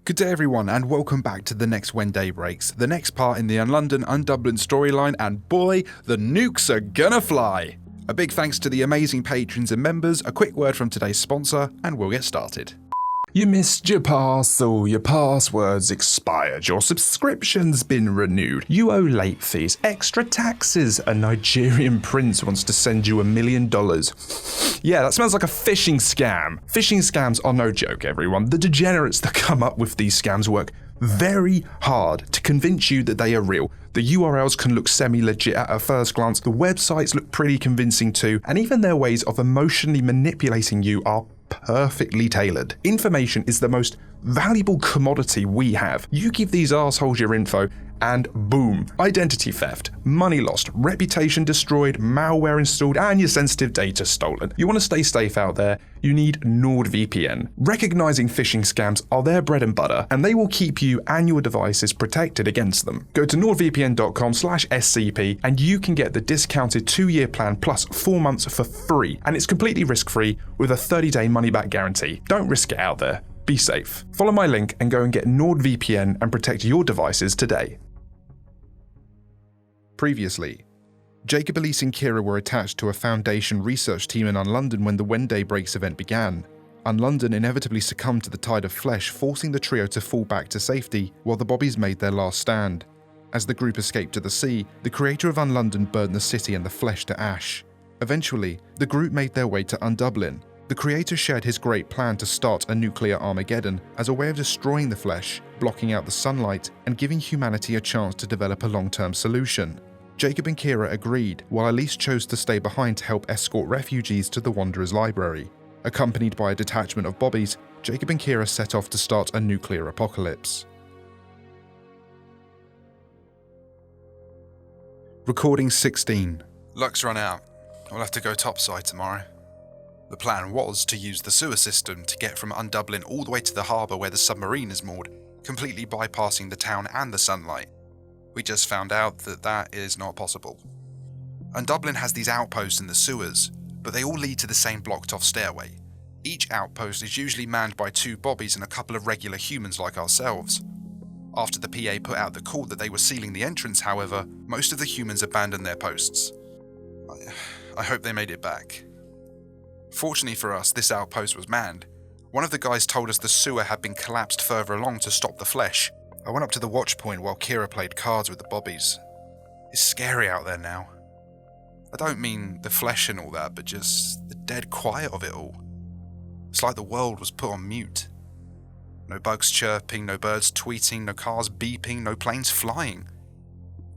Good day everyone and welcome back to the next When Day Breaks, the next part in the Unlondon, Undublin storyline, and boy, the nukes are gonna fly! A big thanks to the amazing patrons and members, a quick word from today's sponsor, and we'll get started. You missed your parcel, your password's expired, your subscription's been renewed, you owe late fees, extra taxes, a Nigerian prince wants to send you $1 million. Yeah, that smells like a phishing scam. Phishing scams are no joke, everyone. The degenerates that come up with these scams work very hard to convince you that they are real. The URLs can look semi-legit at a first glance, the websites look pretty convincing too, and even their ways of emotionally manipulating you are perfectly tailored. Information is the most valuable commodity we have. You give these assholes your info and boom, identity theft, money lost, reputation destroyed, malware installed, and your sensitive data stolen. You want to stay safe out there? You need NordVPN. Recognizing phishing scams are their bread and butter, and they will keep you and your devices protected against them. Go to nordvpn.com/SCP and you can get the discounted 2-year plan plus 4 months for free, and it's completely risk-free with a 30-day money-back guarantee. Don't risk it out there. Be safe. Follow my link and go and get NordVPN and protect your devices today. Previously, Jacob, Elise and Kira were attached to a Foundation research team in Unlondon when the When Day Breaks event began. Unlondon inevitably succumbed to the tide of flesh, forcing the trio to fall back to safety while the Bobbies made their last stand. As the group escaped to the sea, the creator of Unlondon burned the city and the flesh to ash. Eventually, the group made their way to Undublin. The creator shared his great plan to start a nuclear Armageddon as a way of destroying the flesh, blocking out the sunlight, and giving humanity a chance to develop a long-term solution. Jacob and Kira agreed, while Elise chose to stay behind to help escort refugees to the Wanderer's Library. Accompanied by a detachment of Bobbies, Jacob and Kira set off to start a nuclear apocalypse. Recording 16. Luck's run out. I'll have to go topside tomorrow. The plan was to use the sewer system to get from Undublin all the way to the harbour where the submarine is moored, completely bypassing the town and the sunlight. We just found out that that is not possible. Undublin has these outposts in the sewers, but they all lead to the same blocked-off stairway. Each outpost is usually manned by 2 Bobbies and a couple of regular humans like ourselves. After the PA put out the call that they were sealing the entrance, however, most of the humans abandoned their posts. I hope they made it back. Fortunately for us, this outpost was manned. One of the guys told us the sewer had been collapsed further along to stop the flesh. I went up to the watch point while Kira played cards with the Bobbies. It's scary out there now. I don't mean the flesh and all that, but just the dead quiet of it all. It's like the world was put on mute. No bugs chirping, no birds tweeting, no cars beeping, no planes flying.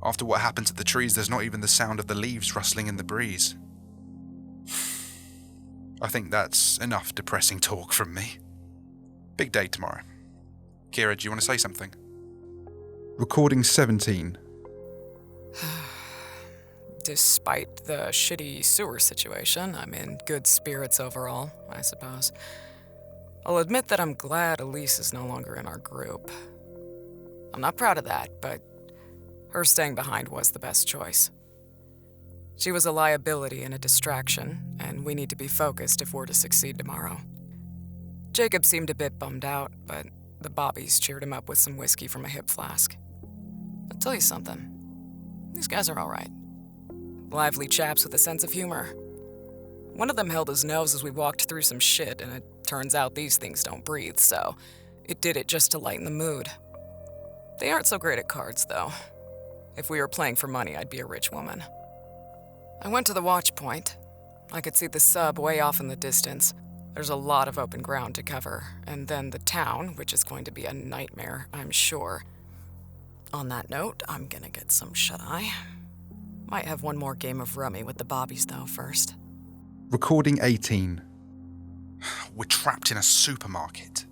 After what happened to the trees, there's not even the sound of the leaves rustling in the breeze. I think that's enough depressing talk from me. Big day tomorrow. Kira, do you want to say something? Recording 17. Despite the shitty sewer situation, I'm in good spirits overall, I suppose. I'll admit that I'm glad Elise is no longer in our group. I'm not proud of that, but her staying behind was the best choice. She was a liability and a distraction, and we need to be focused if we're to succeed tomorrow. Jacob seemed a bit bummed out, but the Bobbies cheered him up with some whiskey from a hip flask. I'll tell you something. These guys are all right. Lively chaps with a sense of humor. One of them held his nose as we walked through some shit, and it turns out these things don't breathe, so it did it just to lighten the mood. They aren't so great at cards, though. If we were playing for money, I'd be a rich woman. I went to the watch point. I could see the sub way off in the distance. There's a lot of open ground to cover, and then the town, which is going to be a nightmare, I'm sure. On that note, I'm gonna get some shut-eye. Might have one more game of rummy with the Bobbies, though, first. Recording 18. We're trapped in a supermarket.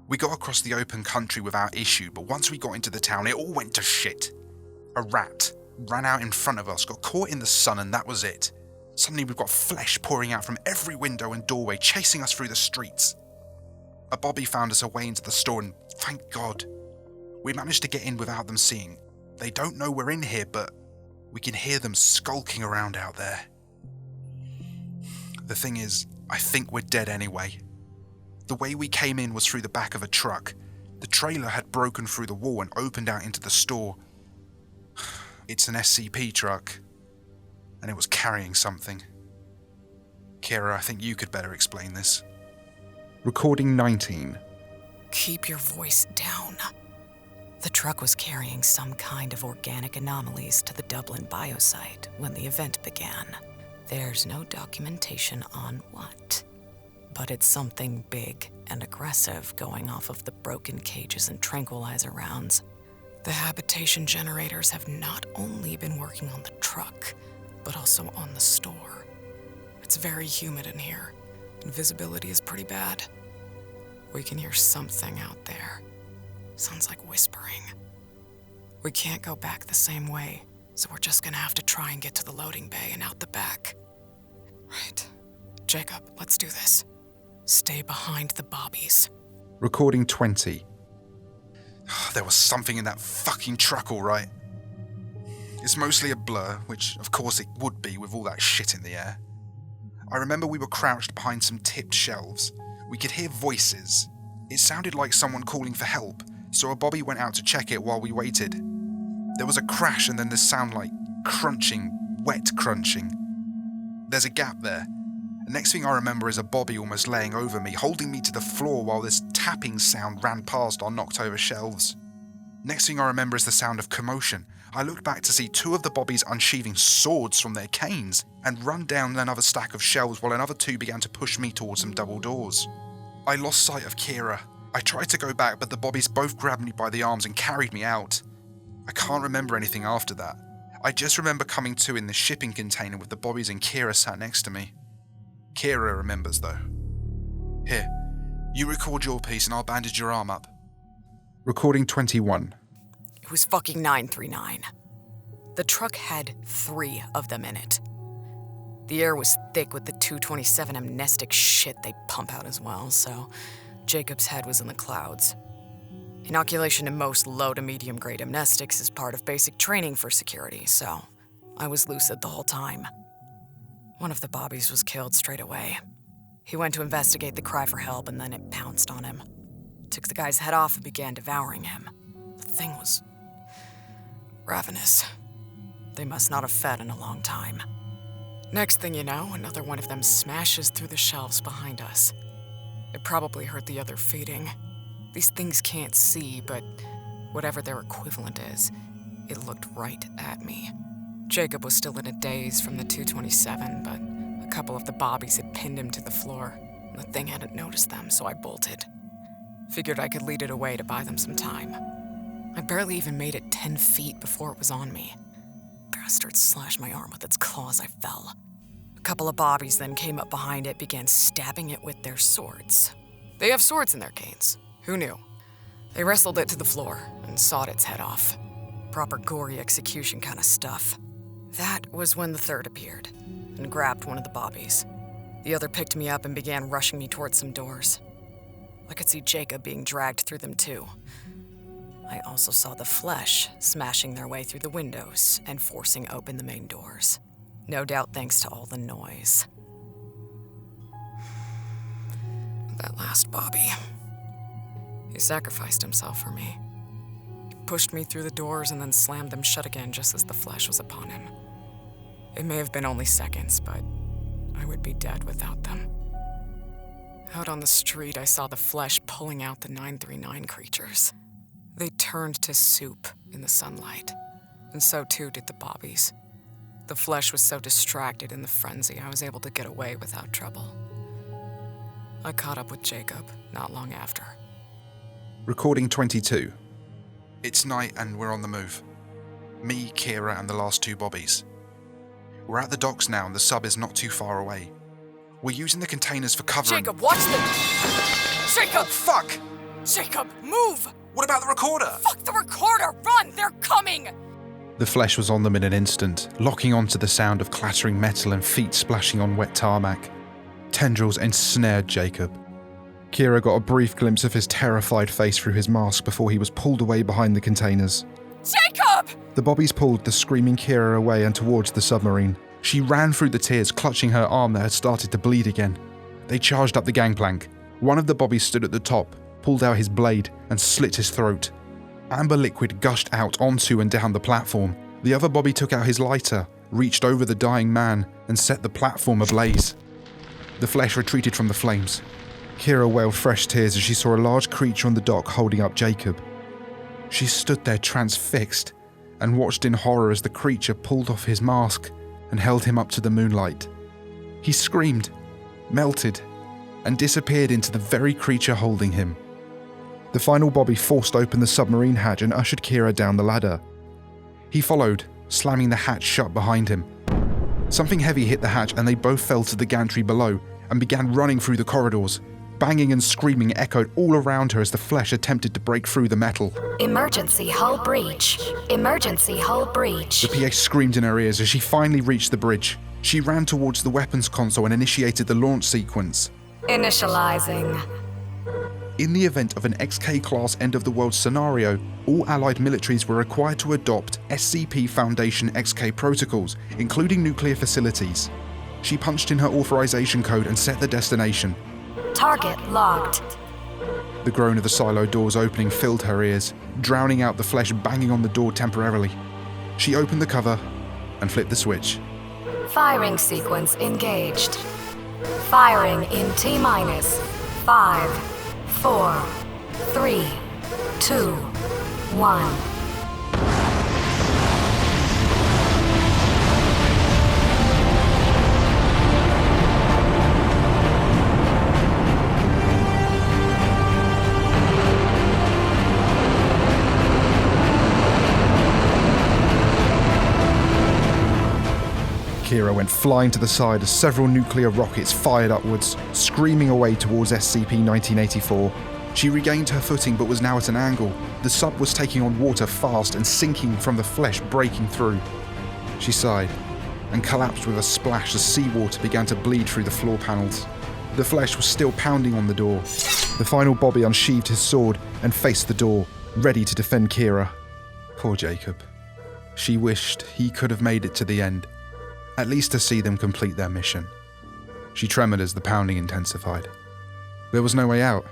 We got across the open country without issue, but once we got into the town, it all went to shit. A rat ran out in front of us, got caught in the sun, and that was it. Suddenly we've got flesh pouring out from every window and doorway, chasing us through the streets. A Bobbie found us a way into the store, and thank God, we managed to get in without them seeing. They don't know we're in here, but we can hear them skulking around out there. The thing is, I think we're dead anyway. The way we came in was through the back of a truck. The trailer had broken through the wall and opened out into the store. It's an SCP truck, and it was carrying something. Kira, I think you could better explain this. Recording 19. Keep your voice down. The truck was carrying some kind of organic anomalies to the Dublin biosite when the event began. There's no documentation on what, but it's something big and aggressive going off of the broken cages and tranquilizer rounds. The habitation generators have not only been working on the truck, but also on the store. It's very humid in here, and visibility is pretty bad. We can hear something out there. Sounds like whispering. We can't go back the same way, so we're just gonna have to try and get to the loading bay and out the back. Right. Jacob, let's do this. Stay behind the bobbies. Recording 20. There was something in that fucking truck, all right. It's mostly a blur, which of course it would be with all that shit in the air. I remember we were crouched behind some tipped shelves. We could hear voices. It sounded like someone calling for help, so a bobby went out to check it while we waited. There was a crash and then this sound like crunching, wet crunching. There's a gap there. The next thing I remember is a bobby almost laying over me, holding me to the floor while this tapping sound ran past our knocked over shelves. Next thing I remember is the sound of commotion. I looked back to see two of the bobbies unsheathing swords from their canes and run down another stack of shelves while another two began to push me towards some double doors. I lost sight of Kira. I tried to go back, but the bobbies both grabbed me by the arms and carried me out. I can't remember anything after that. I just remember coming to in the shipping container with the bobbies and Kira sat next to me. Kira remembers though. Here, you record your piece and I'll bandage your arm up. Recording 21. It was fucking 939. The truck had 3 of them in it. The air was thick with the 227 amnestic shit they pump out as well, so Jacob's head was in the clouds. Inoculation to most low to medium grade amnestics is part of basic training for security, so I was lucid the whole time. One of the bobbies was killed straight away. He went to investigate the cry for help and then it pounced on him. Took the guy's head off and began devouring him. The thing was ravenous. They must not have fed in a long time. Next thing you know, another one of them smashes through the shelves behind us. It probably hurt the other feeding. These things can't see, but whatever their equivalent is, it looked right at me. Jacob was still in a daze from the 227, but a couple of the bobbies had pinned him to the floor. The thing hadn't noticed them, so I bolted. Figured I could lead it away to buy them some time. I barely even made it 10 feet before it was on me. Bastard slashed my arm with its claws. I fell. A couple of bobbies then came up behind it, began stabbing it with their swords. They have swords in their canes. Who knew? They wrestled it to the floor and sawed its head off. Proper gory execution kind of stuff. That was when the third appeared and grabbed one of the bobbies. The other picked me up and began rushing me towards some doors. I could see Jacob being dragged through them too. I also saw the flesh smashing their way through the windows and forcing open the main doors. No doubt thanks to all the noise. That last bobby. He sacrificed himself for me. He pushed me through the doors and then slammed them shut again just as the flesh was upon him. It may have been only seconds, but I would be dead without them. Out on the street, I saw the flesh pulling out the 939 creatures. They turned to soup in the sunlight, and so too did the bobbies. The flesh was so distracted in the frenzy, I was able to get away without trouble. I caught up with Jacob not long after. Recording 22. It's night and we're on the move. Me, Kira, and the last 2 bobbies. We're at the docks now and the sub is not too far away. We're using the containers for cover. Jacob, watch them! Jacob! Oh, fuck! Jacob, move! What about the recorder? Fuck the recorder! Run! They're coming! The flesh was on them in an instant, locking onto the sound of clattering metal and feet splashing on wet tarmac. Tendrils ensnared Jacob. Kira got a brief glimpse of his terrified face through his mask before he was pulled away behind the containers. Jacob! The bobbies pulled the screaming Kira away and towards the submarine. She ran through the tears, clutching her arm that had started to bleed again. They charged up the gangplank. One of the bobbies stood at the top, pulled out his blade and slit his throat. Amber liquid gushed out onto and down the platform. The other Bobby took out his lighter, reached over the dying man, and set the platform ablaze. The flesh retreated from the flames. Kira wailed fresh tears as she saw a large creature on the dock holding up Jacob. She stood there transfixed and watched in horror as the creature pulled off his mask and held him up to the moonlight. He screamed, melted, and disappeared into the very creature holding him. The final Bobby forced open the submarine hatch and ushered Kira down the ladder. He followed, slamming the hatch shut behind him. Something heavy hit the hatch and they both fell to the gantry below and began running through the corridors. Banging and screaming echoed all around her as the flesh attempted to break through the metal. Emergency hull breach. Emergency hull breach. The PA screamed in her ears as she finally reached the bridge. She ran towards the weapons console and initiated the launch sequence. Initializing. In the event of an XK-class end-of-the-world scenario, all Allied militaries were required to adopt SCP Foundation XK protocols, including nuclear facilities. She punched in her authorization code and set the destination. Target locked. The groan of the silo doors opening filled her ears, drowning out the flesh banging on the door temporarily. She opened the cover and flipped the switch. Firing sequence engaged. Firing in T-minus 5, 4, 3, 2, 1. Kira went flying to the side as several nuclear rockets fired upwards, screaming away towards SCP-1984. She regained her footing but was now at an angle. The sub was taking on water fast and sinking from the flesh breaking through. She sighed and collapsed with a splash as seawater began to bleed through the floor panels. The flesh was still pounding on the door. The final Bobby unsheathed his sword and faced the door, ready to defend Kira. Poor Jacob. She wished he could have made it to the end, at least to see them complete their mission. She tremored as the pounding intensified. There was no way out.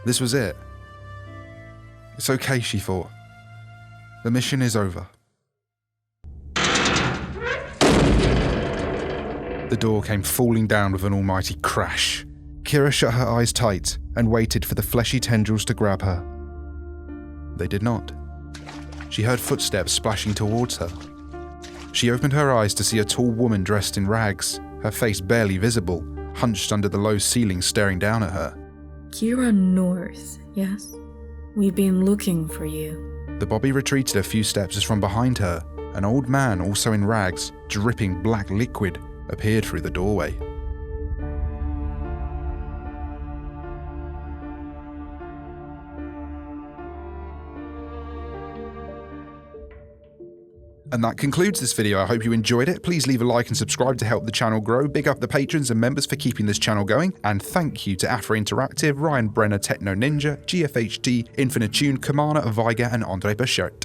This was it. It's okay, she thought. The mission is over. The door came falling down with an almighty crash. Kira shut her eyes tight and waited for the fleshy tendrils to grab her. They did not. She heard footsteps splashing towards her. She opened her eyes to see a tall woman dressed in rags, her face barely visible, hunched under the low ceiling staring down at her. Kira North, yes? We've been looking for you. The Bobby retreated a few steps as from behind her, an old man also in rags, dripping black liquid, appeared through the doorway. And that concludes this video. I hope you enjoyed it. Please leave a like and subscribe to help the channel grow. Big up the patrons and members for keeping this channel going. And thank you to Afra Interactive, Ryan Brenner, Techno Ninja, GFHD, Infinitune, Kamana, Viga, and Andre Bachert.